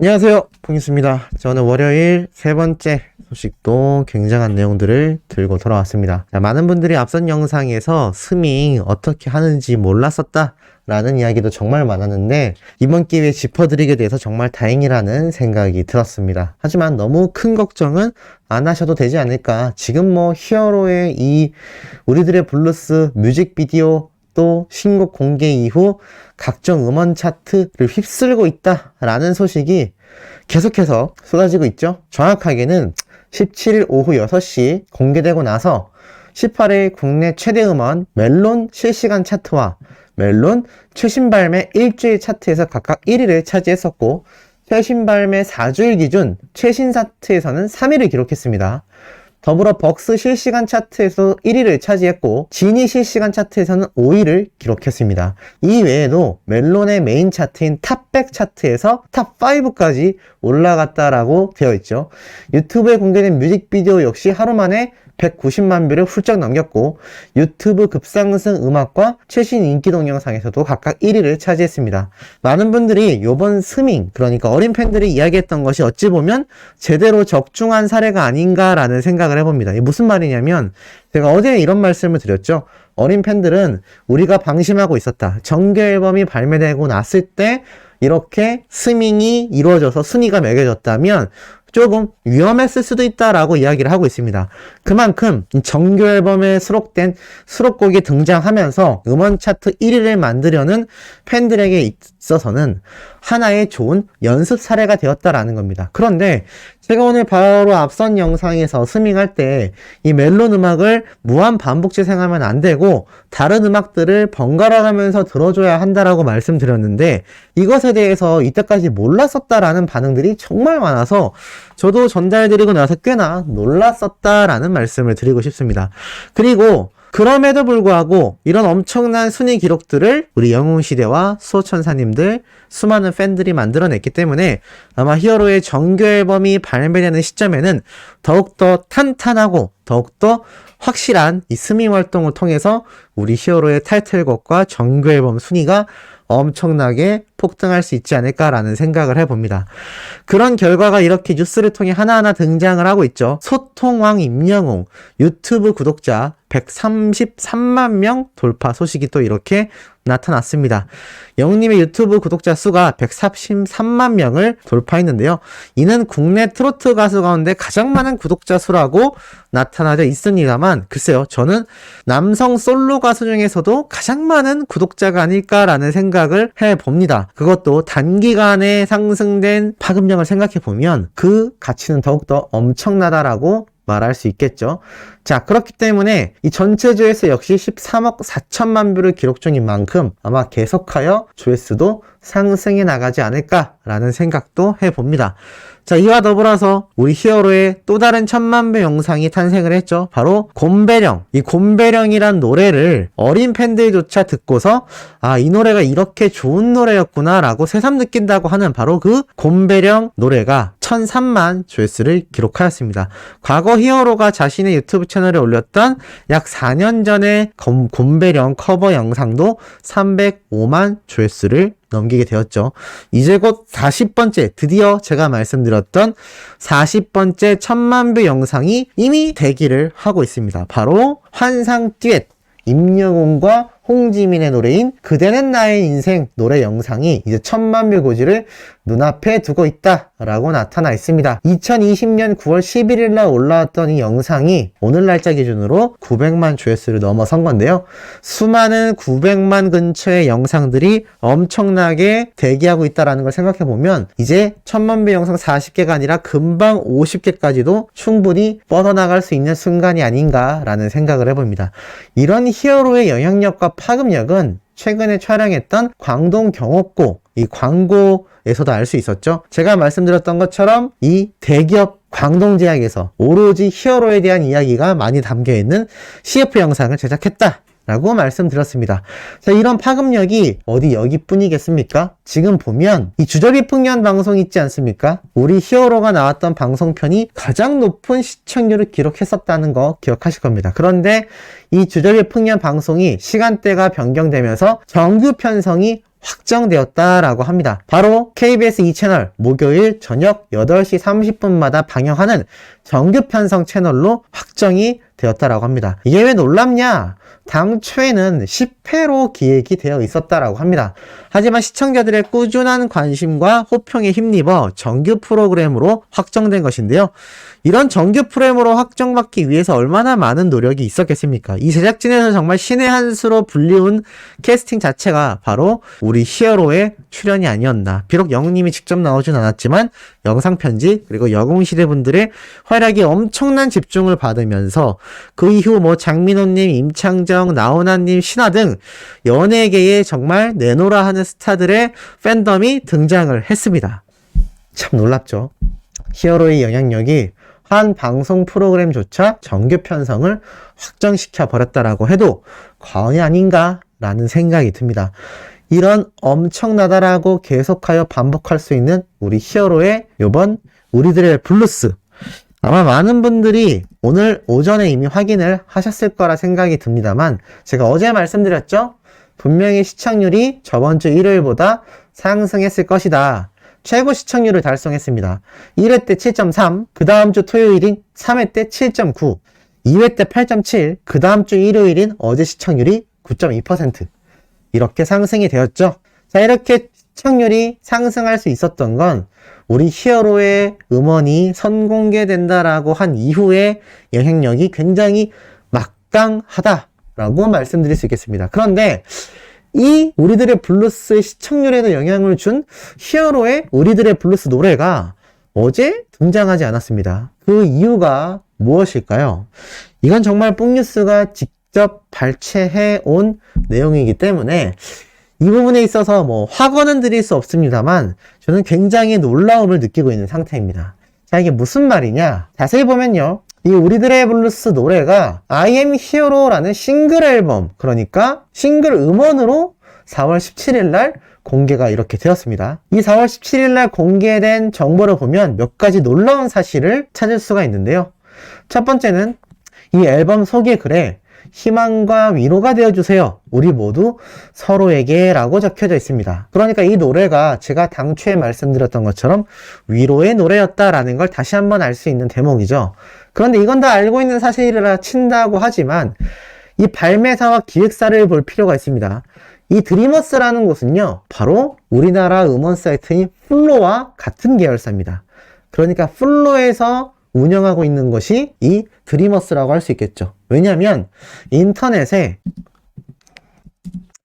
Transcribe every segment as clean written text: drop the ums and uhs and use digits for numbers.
안녕하세요, 봉유수입니다. 저는 월요일 세 번째 소식도 굉장한 내용들을 들고 돌아왔습니다. 많은 분들이 앞선 영상에서 스밍 어떻게 하는지 몰랐었다 라는 이야기도 정말 많았는데 이번 기회에 짚어드리게 돼서 정말 다행이라는 생각이 들었습니다. 하지만 너무 큰 걱정은 안 하셔도 되지 않을까. 지금 히어로의 이 우리들의 블루스 뮤직비디오 또 신곡 공개 이후 각종 음원 차트를 휩쓸고 있다라는 소식이 계속해서 쏟아지고 있죠. 정확하게는 17일 오후 6시 공개되고 나서 18일 국내 최대 음원 멜론 실시간 차트와 멜론 최신 발매 일주일 차트에서 각각 1위를 차지했었고, 최신 발매 4주일 기준 최신 차트에서는 3위를 기록했습니다. 더불어 벅스 실시간 차트에서 1위를 차지했고 지니 실시간 차트에서는 5위를 기록했습니다. 이 외에도 멜론의 메인 차트인 탑백 차트에서 탑5까지 올라갔다라고 되어 있죠. 유튜브에 공개된 뮤직비디오 역시 하루 만에 190만 뷰를 훌쩍 넘겼고 유튜브 급상승 음악과 최신 인기 동영상에서도 각각 1위를 차지했습니다. 많은 분들이 이번 스밍, 그러니까 어린 팬들이 이야기했던 것이 어찌 보면 제대로 적중한 사례가 아닌가라는 생각을 해봅니다. 이게 무슨 말이냐면 제가 어제 이런 말씀을 드렸죠. 어린 팬들은 우리가 방심하고 있었다. 정규 앨범이 발매되고 났을 때 이렇게 스밍이 이루어져서 순위가 매겨졌다면 조금 위험했을 수도 있다라고 이야기를 하고 있습니다. 그만큼 정규 앨범에 수록된 수록곡이 등장하면서 음원 차트 1위를 만들려는 팬들에게 있어서는 하나의 좋은 연습 사례가 되었다라는 겁니다. 그런데 제가 오늘 바로 앞선 영상에서 스밍할 때 이 멜론 음악을 무한 반복 재생하면 안 되고 다른 음악들을 번갈아 가면서 들어줘야 한다라고 말씀드렸는데 이것에 대해서 이때까지 몰랐었다라는 반응들이 정말 많아서 저도 전달드리고 나서 꽤나 놀랐었다라는 말씀을 드리고 싶습니다. 그리고 그럼에도 불구하고 이런 엄청난 순위 기록들을 우리 영웅시대와 수호천사님들 수많은 팬들이 만들어냈기 때문에 아마 히어로의 정규 앨범이 발매되는 시점에는 더욱더 탄탄하고 더욱더 확실한 이 스밍 활동을 통해서 우리 히어로의 타이틀곡과 정규 앨범 순위가 엄청나게 폭등할 수 있지 않을까라는 생각을 해봅니다. 그런 결과가 이렇게 뉴스를 통해 하나하나 등장을 하고 있죠. 소통왕 임영웅 유튜브 구독자 133만 명 돌파 소식이 또 이렇게 나타났습니다. 영웅님의 유튜브 구독자 수가 133만 명을 돌파했는데요. 이는 국내 트로트 가수 가운데 가장 많은 구독자 수라고 나타나져 있습니다만 글쎄요, 저는 남성 솔로 가수 중에서도 가장 많은 구독자가 아닐까라는 생각을 해봅니다. 그것도 단기간에 상승된 파급력을 생각해보면 그 가치는 더욱더 엄청나다라고 말할 수 있겠죠. 자, 그렇기 때문에 이 전체 조회수 역시 13억 4천만 뷰를 기록 중인 만큼 아마 계속하여 조회수도 상승해 나가지 않을까라는 생각도 해봅니다. 자, 이와 더불어서 우리 히어로의 또 다른 1000만 뷰 영상이 탄생을 했죠. 바로 곰배령. 이 곰배령이란 노래를 어린 팬들조차 듣고서 아, 이 노래가 이렇게 좋은 노래였구나 라고 새삼 느낀다고 하는 바로 그 곰배령 노래가 1003만 조회수를 기록하였습니다. 과거 히어로가 자신의 유튜브 채널에 올렸던 약 4년 전의 곰배령 커버 영상도 305만 조회수를 넘기게 되었죠. 이제 곧 40번째, 드디어 제가 말씀드렸던 40번째 1000만 뷰 영상이 이미 대기를 하고 있습니다. 바로 환상 듀엣 임영웅과 홍지민의 노래인 그대는 나의 인생 노래 영상이 이제 1000만 뷰 고지를 눈앞에 두고 있다라고 나타나 있습니다. 2020년 9월 11일 날 올라왔던 이 영상이 오늘 날짜 기준으로 900만 조회수를 넘어선 건데요. 수많은 900만 근처의 영상들이 엄청나게 대기하고 있다라는 걸 생각해 보면 이제 1000만 뷰 영상 40개가 아니라 금방 50개까지도 충분히 뻗어나갈 수 있는 순간이 아닌가라는 생각을 해봅니다. 이런 히어로의 영향력과 파급력은 최근에 촬영했던 광동 경옥고 이 광고에서도 알 수 있었죠. 제가 말씀드렸던 것처럼 이 대기업 광동제약에서 오로지 히어로에 대한 이야기가 많이 담겨있는 CF 영상을 제작했다 라고 말씀드렸습니다. 자, 이런 파급력이 어디 여기뿐이겠습니까? 지금 보면 이 주저비 풍년 방송 있지 않습니까? 우리 히어로가 나왔던 방송편이 가장 높은 시청률을 기록했었다는 거 기억하실 겁니다. 그런데 이 주저비 풍년 방송이 시간대가 변경되면서 정규 편성이 확정되었다라고 합니다. 바로 KBS 2채널 목요일 저녁 8시 30분마다 방영하는 정규 편성 채널로 확정이 되었다라고 합니다. 이게 왜 놀랍냐? 당초에는 10회로 기획이 되어 있었다라고 합니다. 하지만 시청자들의 꾸준한 관심과 호평에 힘입어 정규 프로그램으로 확정된 것인데요. 이런 정규 프로그램으로 확정받기 위해서 얼마나 많은 노력이 있었겠습니까? 이 제작진에서 정말 신의 한 수로 불리운 캐스팅 자체가 바로 우리 히어로의 출연이 아니었나. 비록 영웅님이 직접 나오진 않았지만 영상 편집 그리고 여공시대 분들의 활약에 엄청난 집중을 받으면서 그 이후 뭐 장민호님, 임창정, 나훈아님, 신화 등 연예계에 정말 내노라 하는 스타들의 팬덤이 등장을 했습니다. 참 놀랍죠. 히어로의 영향력이 한 방송 프로그램조차 정규 편성을 확정시켜 버렸다라고 해도 과언이 아닌가라는 생각이 듭니다. 이런 엄청나다라고 계속하여 반복할 수 있는 우리 히어로의 요번 우리들의 블루스, 아마 많은 분들이 오늘 오전에 이미 확인을 하셨을 거라 생각이 듭니다만, 제가 어제 말씀드렸죠? 분명히 시청률이 저번 주 일요일보다 상승했을 것이다. 최고 시청률을 달성했습니다. 1회 때 7.3, 그 다음 주 토요일인 3회 때 7.9, 2회 때 8.7, 그 다음 주 일요일인 어제 시청률이 9.2%. 이렇게 상승이 되었죠. 자, 이렇게 시청률이 상승할 수 있었던 건 우리 히어로의 음원이 선공개된다라고 한 이후의 영향력이 굉장히 막강하다라고 말씀드릴 수 있겠습니다. 그런데 이 우리들의 블루스의 시청률에도 영향을 준 히어로의 우리들의 블루스 노래가 어제 등장하지 않았습니다. 그 이유가 무엇일까요? 이건 정말 뽕뉴스가 직접 발췌해 온 내용이기 때문에 이 부분에 있어서 뭐 확언은 드릴 수 없습니다만 저는 굉장히 놀라움을 느끼고 있는 상태입니다. 자, 이게 무슨 말이냐? 자세히 보면요. 이 우리들의 블루스 노래가 I am Hero라는 싱글 앨범, 그러니까 싱글 음원으로 4월 17일 날 공개가 이렇게 되었습니다. 이 4월 17일 날 공개된 정보를 보면 몇 가지 놀라운 사실을 찾을 수가 있는데요. 첫 번째는 이 앨범 소개 글에 희망과 위로가 되어주세요. 우리 모두 서로에게 라고 적혀져 있습니다. 그러니까 이 노래가 제가 당초에 말씀드렸던 것처럼 위로의 노래였다라는 걸 다시 한번 알 수 있는 대목이죠. 그런데 이건 다 알고 있는 사실이라 친다고 하지만 이 발매사와 기획사를 볼 필요가 있습니다. 이 드리머스라는 곳은요, 바로 우리나라 음원 사이트인 플로와 같은 계열사입니다. 그러니까 플로에서 운영하고 있는 것이 이 드리머스라고 할 수 있겠죠. 왜냐하면 인터넷에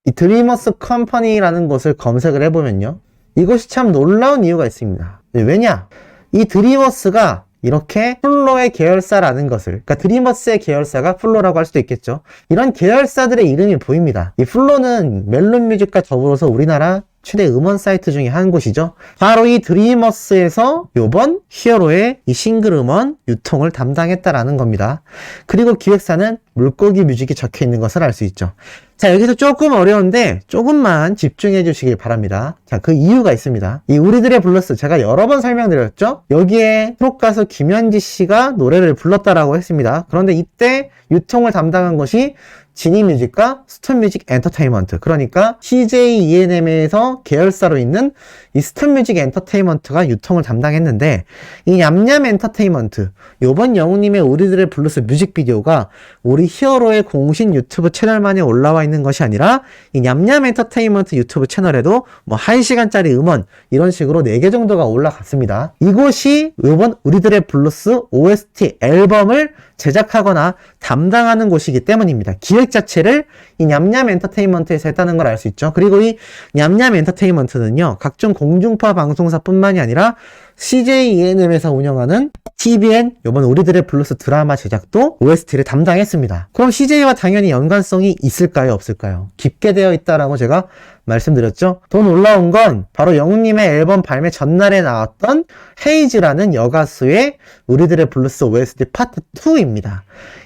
이 드리머스 컴퍼니라는 곳을 검색을 해보면요, 이것이 참 놀라운 이유가 있습니다. 왜냐? 이 드리머스가 이렇게 플로의 계열사라는 것을, 그러니까 드리머스의 계열사가 플로라고 할 수도 있겠죠. 이런 계열사들의 이름이 보입니다. 이 플로는 멜론뮤직과 더불어서 우리나라 최대 음원 사이트 중에 한 곳이죠. 바로 이 드리머스에서 요번 히어로의 이 싱글 음원 유통을 담당했다라는 겁니다. 그리고 기획사는 물고기 뮤직이 적혀 있는 것을 알 수 있죠. 자, 여기서 조금 어려운데 조금만 집중해 주시길 바랍니다. 자, 그 이유가 있습니다. 이 우리들의 블루스, 제가 여러 번 설명드렸죠? 여기에 트롯 가수 김현지 씨가 노래를 불렀다라고 했습니다. 그런데 이때 유통을 담당한 것이 지니뮤직과 스톤뮤직 엔터테인먼트, 그러니까 CJ ENM에서 계열사로 있는 이 스톤뮤직 엔터테인먼트가 유통을 담당했는데, 이 냠냠 엔터테인먼트, 요번 영웅님의 우리들의 블루스 뮤직비디오가 우리 히어로의 공식 유튜브 채널만에 올라와 있는 것이 아니라 이 냠냠 엔터테인먼트 유튜브 채널에도 뭐 1시간짜리 음원 이런 식으로 4개 정도가 올라갔습니다. 이곳이 요번 우리들의 블루스 OST 앨범을 제작하거나 담당하는 곳이기 때문입니다. 기획 자체를 이 냠냠 엔터테인먼트에서 했다는 걸 알 수 있죠. 그리고 이 냠냠 엔터테인먼트는요, 각종 공중파 방송사뿐만이 아니라 CJ ENM에서 운영하는 TVN 요번 우리들의 블루스 드라마 제작도 OST를 담당했습니다. 그럼 CJ와 당연히 연관성이 있을까요, 없을까요? 깊게 되어 있다라고 제가 말씀드렸죠. 더 놀라운 건 바로 영웅님의 앨범 발매 전날에 나왔던 헤이즈라는 여가수의 우리들의 블루스 OST 파트 2입니다.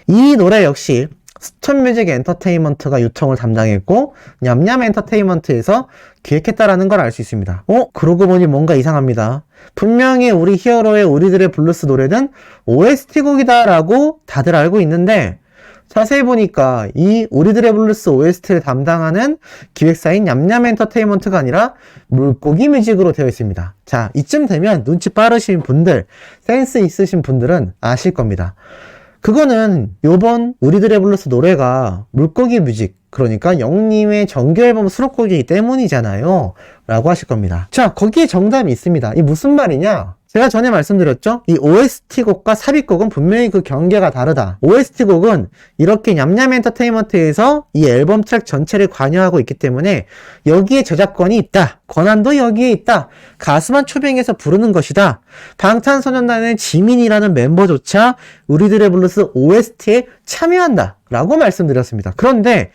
이 노래 역시 스톤뮤직 엔터테인먼트가 유통을 담당했고 냠냠 엔터테인먼트에서 기획했다라는 걸 알 수 있습니다. 그러고 보니 뭔가 이상합니다. 분명히 우리 히어로의 우리들의 블루스 노래는 OST 곡이다라고 다들 알고 있는데 자세히 보니까 이 우리들의 블루스 OST를 담당하는 기획사인 냠냠 엔터테인먼트가 아니라 물고기 뮤직으로 되어 있습니다. 자, 이쯤 되면 눈치 빠르신 분들, 센스 있으신 분들은 아실 겁니다. 그거는 요번 우리들의 블루스 노래가 물고기 뮤직, 그러니까 영님의 정규 앨범 수록곡이기 때문이잖아요 라고 하실 겁니다. 자, 거기에 정답이 있습니다. 이 무슨 말이냐? 제가 전에 말씀드렸죠? 이 OST곡과 삽입곡은 분명히 그 경계가 다르다. OST곡은 이렇게 냠냠 엔터테인먼트에서 이 앨범 트랙 전체를 관여하고 있기 때문에 여기에 저작권이 있다. 권한도 여기에 있다. 가수만 초빙해서 부르는 것이다. 방탄소년단의 지민이라는 멤버조차 우리들의 블루스 OST에 참여한다. 라고 말씀드렸습니다. 그런데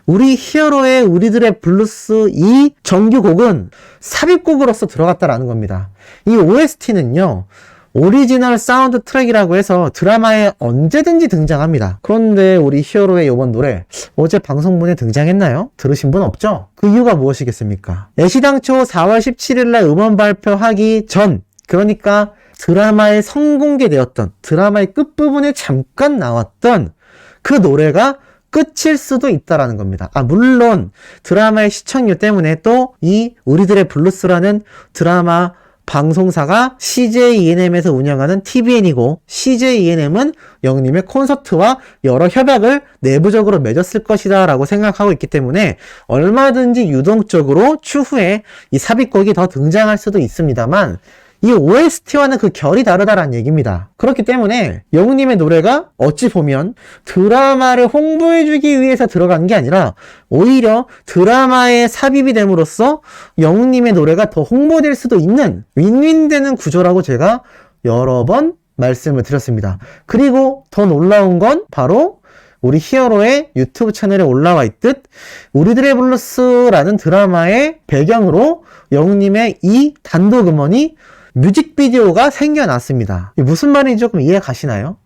우리 히어로의 우리들의 블루스 이 정규곡은 삽입곡으로서 들어갔다라는 겁니다. 이 OST는요, 오리지널 사운드 트랙이라고 해서 드라마에 언제든지 등장합니다. 그런데 우리 히어로의 이번 노래 어제 방송분에 등장했나요? 들으신 분 없죠? 그 이유가 무엇이겠습니까? 애시당초 4월 17일날 음원 발표하기 전, 그러니까 드라마에 선공개되었던, 드라마의 끝부분에 잠깐 나왔던 그 노래가 끝일 수도 있다라는 겁니다. 물론 드라마의 시청률 때문에 또 이 우리들의 블루스라는 드라마 방송사가 CJ ENM에서 운영하는 TVN이고 CJ ENM은 영님의 콘서트와 여러 협약을 내부적으로 맺었을 것이다 라고 생각하고 있기 때문에 얼마든지 유동적으로 추후에 이 삽입곡이 더 등장할 수도 있습니다만 이 OST와는 그 결이 다르다라는 얘기입니다. 그렇기 때문에 영우님의 노래가 어찌 보면 드라마를 홍보해주기 위해서 들어간 게 아니라 오히려 드라마에 삽입이 됨으로써 영우님의 노래가 더 홍보될 수도 있는 윈윈되는 구조라고 제가 여러 번 말씀을 드렸습니다. 그리고 더 놀라운 건 바로 우리 히어로의 유튜브 채널에 올라와 있듯 우리들의 블루스라는 드라마의 배경으로 영우님의 이 단독 음원이 뮤직비디오가 생겨났습니다. 무슨 말인지 조금 이해 가시나요?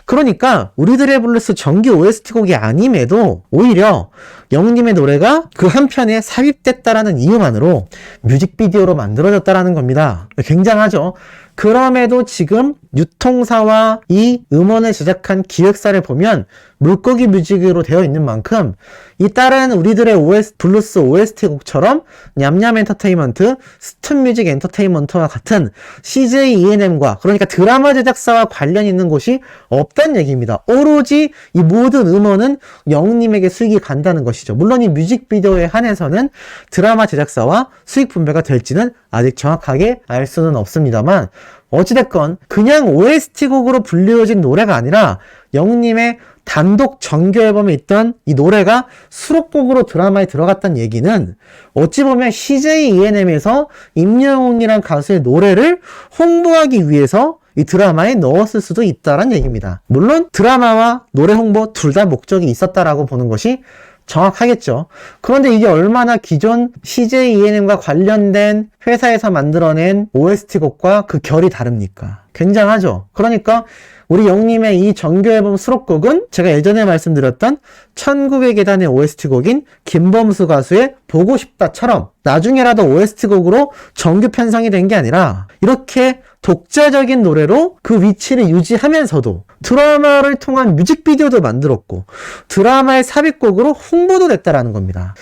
그러니까 우리들의 블루스 정규 OST곡이 아님에도 오히려 영님의 노래가 그 한편에 삽입됐다라는 이유만으로 뮤직비디오로 만들어졌다라는 겁니다. 굉장하죠? 그럼에도 지금 유통사와 이 음원을 제작한 기획사를 보면 물고기 뮤직으로 되어 있는 만큼 이 다른 우리들의 블루스 OST 곡처럼 냠냠 엔터테인먼트, 스툰뮤직 엔터테인먼트와 같은 CJ ENM과 그러니까 드라마 제작사와 관련 있는 곳이 없다는 얘기입니다. 오로지 이 모든 음원은 영님에게 수익이 간다는 것이죠. 물론 이 뮤직비디오에 한해서는 드라마 제작사와 수익 분배가 될지는 아직 정확하게 알 수는 없습니다만 어찌됐건 그냥 OST곡으로 불리워진 노래가 아니라 영님의 단독 정규 앨범에 있던 이 노래가 수록곡으로 드라마에 들어갔다는 얘기는 어찌 보면 CJ ENM에서 임영웅이란 가수의 노래를 홍보하기 위해서 이 드라마에 넣었을 수도 있다는 얘기입니다. 물론 드라마와 노래 홍보 둘 다 목적이 있었다라고 보는 것이 정확하겠죠. 그런데 이게 얼마나 기존 CJ ENM과 관련된 회사에서 만들어낸 OST곡과 그 결이 다릅니까? 굉장하죠. 그러니까 우리 영님의 이 정규 앨범 수록곡은 제가 예전에 말씀드렸던 천국의 계단의 OST곡인 김범수 가수의 보고 싶다처럼 나중에라도 OST곡으로 정규 편성이 된 게 아니라 이렇게 독자적인 노래로 그 위치를 유지하면서도 드라마를 통한 뮤직비디오도 만들었고 드라마의 삽입곡으로 홍보도 됐다라는 겁니다.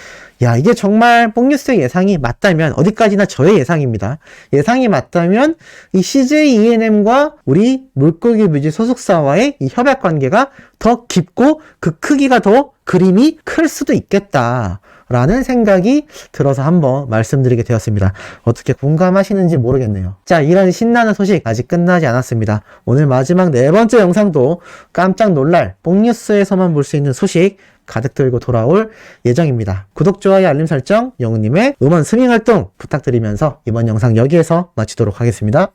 야, 이게 정말 뽕뉴스의 예상이 맞다면, 어디까지나 저의 예상입니다. 예상이 맞다면 이 CJ ENM과 우리 물고기 뮤직 소속사와의 이 협약 관계가 더 깊고 그 크기가 더 그림이 클 수도 있겠다 라는 생각이 들어서 한번 말씀드리게 되었습니다. 어떻게 공감하시는지 모르겠네요. 자, 이런 신나는 소식 아직 끝나지 않았습니다. 오늘 마지막 네 번째 영상도 깜짝 놀랄 뽕뉴스에서만 볼 수 있는 소식 가득 들고 돌아올 예정입니다. 구독, 좋아요, 알림 설정, 영우님의 음원 스밍 활동 부탁드리면서 이번 영상 여기에서 마치도록 하겠습니다.